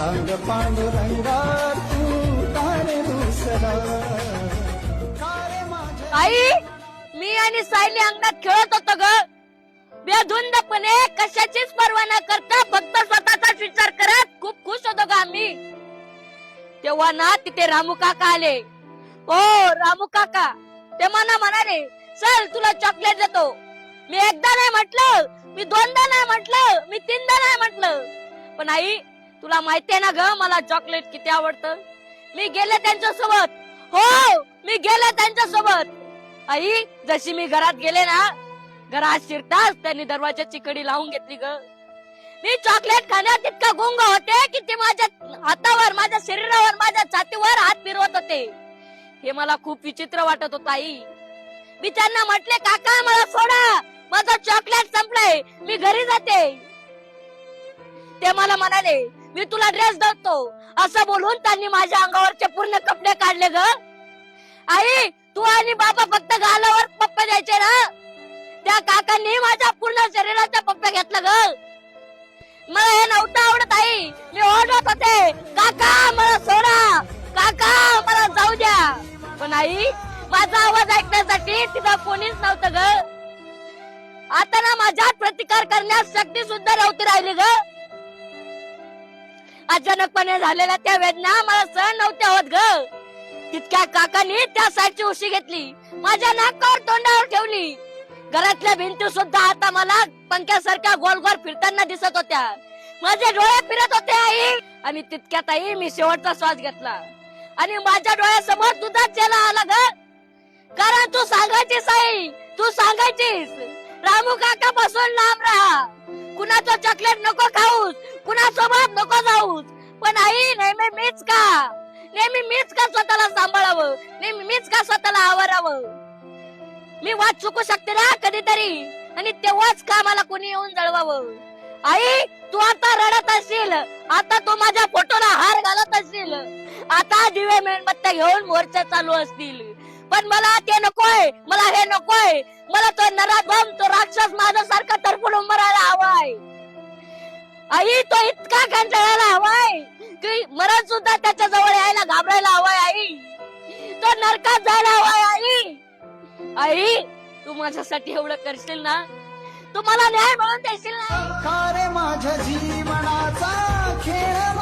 सांग पांडुरंगा तू तारे रुसला आई, मी आणि सायली अंगणात खेळत होतो ग. बेधुंदपणे कशाचीच पर्वा न करता फक्त स्वतःचाच विचार करत खूप खुश होतो ग आम्ही. तेव्हा ना तिथे रामू काका आले. ओ रामू काका, ते मला म्हणाले, चल तुला चॉकलेट देतो. मी एकदा नाही म्हटलं, मी दोनदा नाही म्हटलं, मी तीनदा नाही म्हटलं. पण आई, तुला माहितीये ना ग मला चॉकलेट किती आवडतं. मी गेले त्यांच्या सोबत. हो, मी गेले त्यांच्या सोबत. आई, जशी मी घरात गेले ना, घरात शिरताच त्यांनी दरवाजाची कडी लावून घेतली ग. मी चॉकलेट खाण्यात इतका गुंग होते की ते माझ्या हातावर, माझ्या शरीरावर, माझ्या छातीवर हात फिरवत होते. हे मला खूप विचित्र वाटत होत आई. मी त्यांना म्हटले, काका मला सोडा, माझं चॉकलेट संपलंय, मी घरी जाते. ते मला म्हणाले, मी तुला ड्रेस देतो. असं बोलून त्यांनी माझ्या अंगावरचे पूर्ण कपडे काढले ग. आई, तू आणि बाबा फक्त गालावर पप्पे द्यायचे ना, त्या काकांनी माझ्या पूर्ण शरीराचा पप्पे घेतला ग. मला हे नव्हतं आवडत आई. मी ओरडत होते, काका मला सोडा, काका मला जाऊ द्या. पण आई, माझा आवाज ऐकण्यासाठी तिथं कोणीच नव्हतं ग. आता ना माझ्यात प्रतिकार करण्यास शक्ती सुद्धा नव्हती राहिली ग. अचानकपणे झालेल्या त्या वेदना मला सहन नव्हत्या होत ग. तितक्या काकांनी त्या साईडची उशी घेतली, माझ्या नाकावर तोंडावर ठेवली. घरातल्या भिंती सुद्धा आता मला पंख्यासारख्या गोल गोल फिरताना दिसत होत्या. माझे डोळे फिरत होते आई. आणि तितक्यात आई, मी शेवटचा श्वास घेतला आणि माझ्या डोळ्यासमोर तुझा चेहरा आला ग. कारण तू सांगायचीस आई, तू सांगायचीस, रामू काका पासून लांब राहा, कुणाचं चॉकलेट नको खाऊस, कुणासोबत नको जाऊस. पण आई, नेहमी मीच का, नेहमी मीच का स्वतःला सांभाळावं, नेहमी मीच का स्वतःला आवरावं. मी वाट चुकू शकते ना कधीतरी, आणि तेव्हाच का मला कोणी येऊन जळवावं. आई, तू आता रडत असशील, आता तू माझ्या फोटोला हार घालत असशील, आता दिवे मेणबत्त्या घेऊन मोर्चा चालू असतील. पण मला ते नकोय, मला हे नकोय. मला तो नराधम, तो राक्षस माझ्यासारखा तरफून उभं राहायला हवाय. आई, तो इतका कंटाळायला हवाय की मरण सुद्धा त्याच्या जवळ यायला घाबरायला हवाय. आई, तो नरकात जायला हवाय. आई, आई, तू माझ्यासाठी एवढं करशील ना, तू मला न्याय मिळवून देशील ना. का रे माझ्या जीवनाचा खेळ